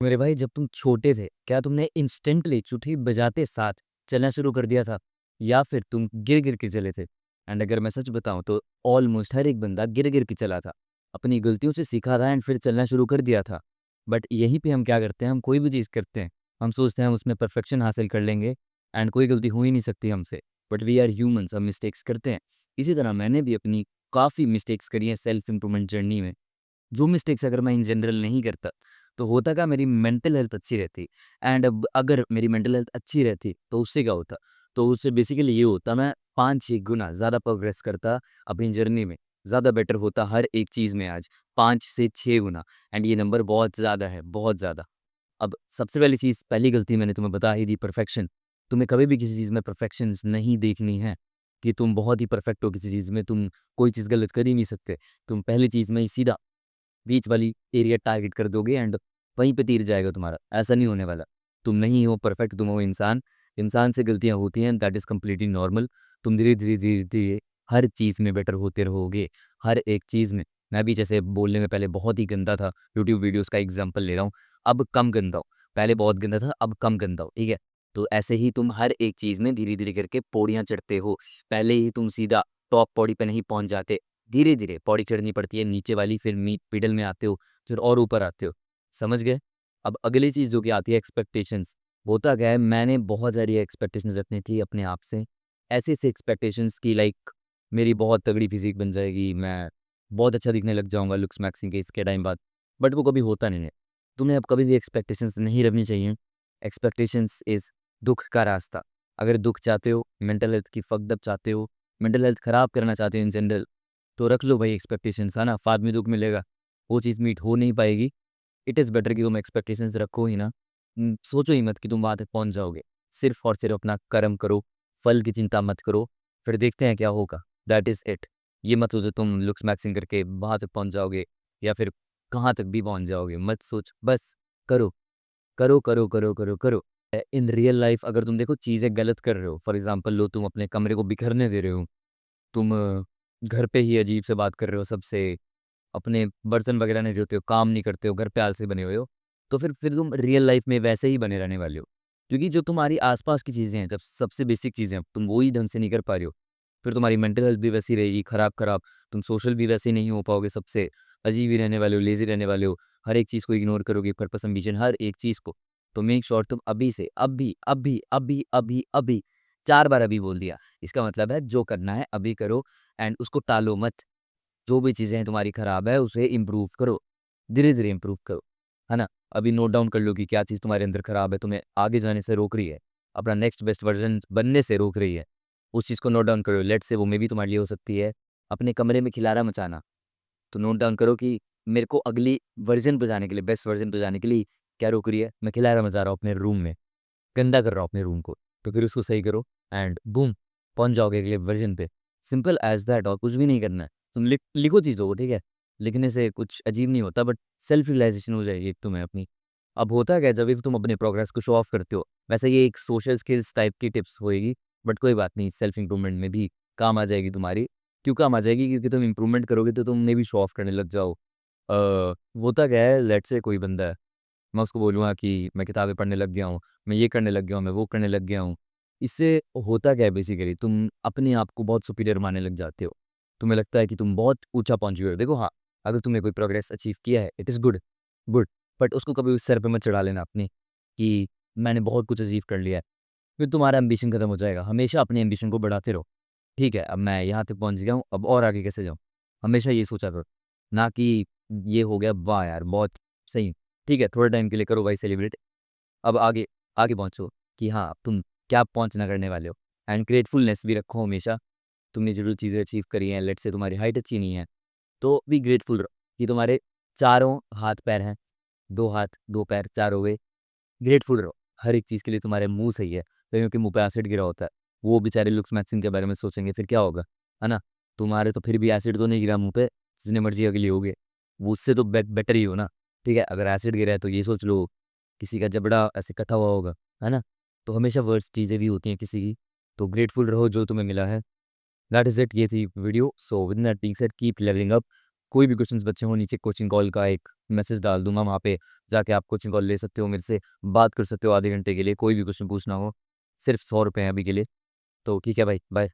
मेरे भाई जब तुम छोटे थे क्या तुमने इंस्टेंटली चुटकी बजाते साथ चलना शुरू कर दिया था या फिर तुम गिर गिर के चले थे। एंड अगर मैं सच बताऊं तो ऑलमोस्ट हर एक बंदा गिर गिर के चला था, अपनी गलतियों से सीखा था एंड फिर चलना शुरू कर दिया था। बट यहीं पे हम क्या करते हैं, हम कोई भी चीज़ करते हैं, हम सोचते हैं हम उसमें परफेक्शन हासिल कर लेंगे एंड कोई गलती हो ही नहीं सकती हमसे। बट वी आर ह्यूमंस, हम मिस्टेक्स करते हैं। इसी तरह मैंने भी अपनी काफ़ी मिस्टेक्स करी हैं सेल्फ इंप्रूवमेंट जर्नी में। जो मिस्टेक्स अगर मैं इन जनरल नहीं करता तो होता क्या, मेरी मेंटल हेल्थ अच्छी रहती। एंड अब अगर मेरी मेंटल हेल्थ अच्छी रहती तो उससे क्या होता, तो उससे बेसिकली ये होता मैं 5-6 गुना ज़्यादा प्रोग्रेस करता अपनी जर्नी में, ज़्यादा बेटर होता हर एक चीज़ में आज 5 से 6 गुना। एंड ये नंबर बहुत ज़्यादा है, बहुत ज़्यादा। अब सबसे पहली चीज़, पहली गलती मैंने तुम्हें बता ही दी, परफेक्शन। तुम्हें कभी भी किसी चीज़ में परफेक्शंस नहीं देखनी है कि तुम बहुत ही परफेक्ट हो किसी चीज़ में, तुम कोई चीज़ गलत कर ही नहीं सकते। तुम पहली चीज़ में ही सीधा बीच वाली एरिया टारगेट कर दोगे एंड वहीं पे तीर जाएगा तुम्हारा। ऐसा नहीं होने वाला। तुम नहीं हो परफेक्ट, तुम हो इंसान। इंसान से गलतियाँ होती हैं, दैट इज़ कंप्लीटली नॉर्मल। तुम धीरे-धीरे हर चीज़ में बेटर होते रहोगे, हर एक चीज़ में। मैं भी जैसे बोलने में पहले बहुत ही गंदा था, यूट्यूब वीडियोज़ का एग्ज़ाम्पल ले रहा हूँ, अब कम गंदा हूँ। पहले बहुत गंदा था, अब कम गंदा हूँ, ठीक है? तो ऐसे ही तुम हर एक चीज़ में धीरे-धीरे करके पौड़ियाँ चढ़ते हो। पहले ही तुम सीधा टॉप पौड़ी पे नहीं पहुँच जाते। धीरे-धीरे पौड़ी चढ़नी पड़ती है नीचे वाली, फिर मिडल में आते हो, फिर और ऊपर आते हो। समझ गए? अब अगली चीज़ जो कि आती है एक्सपेक्टेशंस। होता क्या है, मैंने बहुत सारी एक्सपेक्टेशंस रखनी थी अपने आप से। ऐसी-ऐसी एक्सपेक्टेशंस कि लाइक मेरी बहुत तगड़ी फ़िज़ीक बन जाएगी, मैं बहुत अच्छा दिखने लग जाऊँगा लुक्स मैक्सिंग के इसके टाइम बाद। बट वो कभी होता नहीं है। तुम्हें अब कभी भी एक्सपेक्टेशंस नहीं रखनी चाहिए। एक्सपेक्टेशंस इज़ दुःख का रास्ता। अगर दुःख चाहते हो, मेंटल हेल्थ की फकड अप चाहते हो, मेंटल हेल्थ खराब करना चाहते हो इन जनरल, तो रख लो भाई एक्सपेक्टेशंस, है ना? बाद में दुःख मिलेगा, वो चीज़ मीट हो नहीं पाएगी। इट इज़ बेटर कि तुम एक्सपेक्टेशंस रखो ही ना। सोचो ही मत कि तुम वहाँ तक पहुँच जाओगे। सिर्फ़ और सिर्फ़ अपना कर्म करो, फल की चिंता मत करो, फिर देखते हैं क्या होगा, दैट इज़ इट। ये मत सोचो तुम लुक्स मैक्सिंग करके वहाँ तक पहुँच जाओगे या फिर कहाँ तक भी पहुँच जाओगे, मत सोच, बस करो। करो, करो, करो, करो, करो। इन रियल लाइफ़ अगर तुम देखो चीज़ें गलत कर रहे हो, फॉर एग्ज़ाम्पल लो तुम अपने कमरे को बिखरने दे रहे हो, तुम घर पे ही अजीब से बात कर रहे हो सबसे, अपने बर्तन वगैरह नहीं धोते हो, काम नहीं करते हो, घर पे आलसी बने हुए हो, तो फिर तुम रियल लाइफ़ में वैसे ही बने रहने वाले हो। क्योंकि जो तुम्हारी आस-पास की चीज़ें हैं, जब सबसे बेसिक चीज़ें हैं, तुम वो ही ढंग से नहीं कर पा रहे हो, फिर तुम्हारी मेंटल हेल्थ भी वैसी रहेगी खराब-खराब, तुम सोशल भी वैसे नहीं हो पाओगे सबसे, अजीब ही रहने वाले हो, लेज़ी रहने वाले हो, हर एक चीज़ को इग्नोर करोगे, पर्पस एम्बिशन हर एक चीज़ को। तो मेक श्योर तुम अभी से, अभी, अभी, अभी, अभी, अभी, 4 बार अभी बोल दिया। इसका मतलब है जो करना है अभी करो एंड उसको टालो मत। जो भी चीज़ें हैं तुम्हारी खराब है उसे इम्प्रूव करो, धीरे-धीरे इम्प्रूव करो, है ना? अभी नोट डाउन कर लो कि क्या चीज़ तुम्हारे अंदर खराब है, तुम्हें आगे जाने से रोक रही है, अपना नेक्स्ट बेस्ट वर्ज़न बनने से रोक रही है। उस चीज़ को नोट डाउन करो, लेट्स से वो मेबी तुम्हारे लिए हो सकती है अपने कमरे में खिलारा मचाना। तो नोट डाउन करो कि मेरे को अगली वर्ज़न पे जाने के लिए, बेस्ट वर्ज़न पे जाने के लिए क्या रोक रही है? मैं खिलारा मचा रहा हूँ अपने रूम में, गंदा कर रहा हूँ अपने रूम को, तो फिर उसको सही करो एंड बूम! पहुँच जाओगे अगले वर्ज़न पे। सिंपल एज़ दैट, और कुछ भी नहीं करना है। तुम लिखो चीज़ों को, ठीक है? लिखने से कुछ अजीब नहीं होता, बट सेल्फ रियलाइज़ेशन हो जाएगी एक तुम्हें अपनी। अब होता क्या है, जब भी तुम अपने प्रोग्रेस को शो ऑफ करते हो, वैसे ये एक सोशल स्किल्स टाइप की टिप्स होएगी, बट कोई बात नहीं, सेल्फ इम्प्रूवमेंट में भी काम आ जाएगी तुम्हारी। क्यों काम आ जाएगी? क्योंकि तुम इम्प्रूवमेंट करोगे तो तुमने भी शो ऑफ करने लग जाओ। होता क्या है, लेट्स से कोई बंदा है, मैं उसको बोलूँगा कि मैं किताबें पढ़ने लग गया हूँ, मैं ये करने लग गया हूँ, मैं वो करने लग गया हूँ। इससे होता क्या है बेसिकली, तुम अपने आप को बहुत सुपीरियर मानने लग जाते हो। तुम्हें लगता है कि तुम बहुत ऊँचा पहुँच गए हो। देखो हाँ, अगर तुमने कोई प्रोग्रेस अचीव किया है, it is good, good. But उसको कभी उस सर पे मत चढ़ा लेना अपने कि मैंने बहुत कुछ अचीव कर लिया है। फिर तुम्हारा एम्बिशन खत्म हो जाएगा। हमेशा अपने एम्बिशन को बढ़ाते रहो। ठीक है, अब मैं यहाँ तक पहुँच गया हूँ, अब और आगे कैसे जाऊँ? हमेशा ये सोचा करो, ना कि ये हो गया, वाह यार! बहुत सही। ठीक है, थोड़े टाइम के लिए करो भाई सेलिब्रेट। अब आगे आगे पहुँचो कि हाँ, तुम क्या पहुँचना करने वाले हो, एंड ग्रेटफुलनेस भी रखो हमेशा। तुमने जो-जो चीज़ें अचीव करी हैं, लेट्स से तुम्हारी हाइट अच्छी नहीं है, तो बी ग्रेटफुल रहो कि तुम्हारे चारों हाथ-पैर हैं, 2 हाथ, 2 पैर, 4 हो गए। ग्रेटफुल रहो, हर एक चीज़ के लिए तुम्हारे मुँह सही है, कईयों के मुँह पे एसिड गिरा होता है, वो बेचारे लुक्स मैचिंग के बारे में सोचेंगे, फिर क्या होगा, है ना? तुम्हारे तो फिर भी एसिड तो नहीं गिरा मुँह पे, जितने मर्ज़ी अगले होगे, वो उससे तो बेटर ही हो ना, ठीक है? अगर एसिड गिरा है तो ये सोच लो, किसी का जबड़ा ऐसे कटा हुआ होगा, है ना? तो हमेशा वर्स्ट चीज़ें भी होती हैं किसी की, तो ग्रेटफुल रहो जो तुम्हें मिला है। दैट इज़ इट, ये थी video. So with that being said, keep levelling up. कोई भी क्वेश्चंस बचे हो नीचे कोचिंग कॉल का एक मैसेज डाल दूंगा, वहाँ पे जाके आप कोचिंग कॉल ले सकते हो, मेरे से बात कर सकते हो आधे घंटे के लिए, कोई भी क्वेश्चन पूछना हो। सिर्फ 100 रुपये हैं अभी के लिए। तो ठीक है भाई, बाय।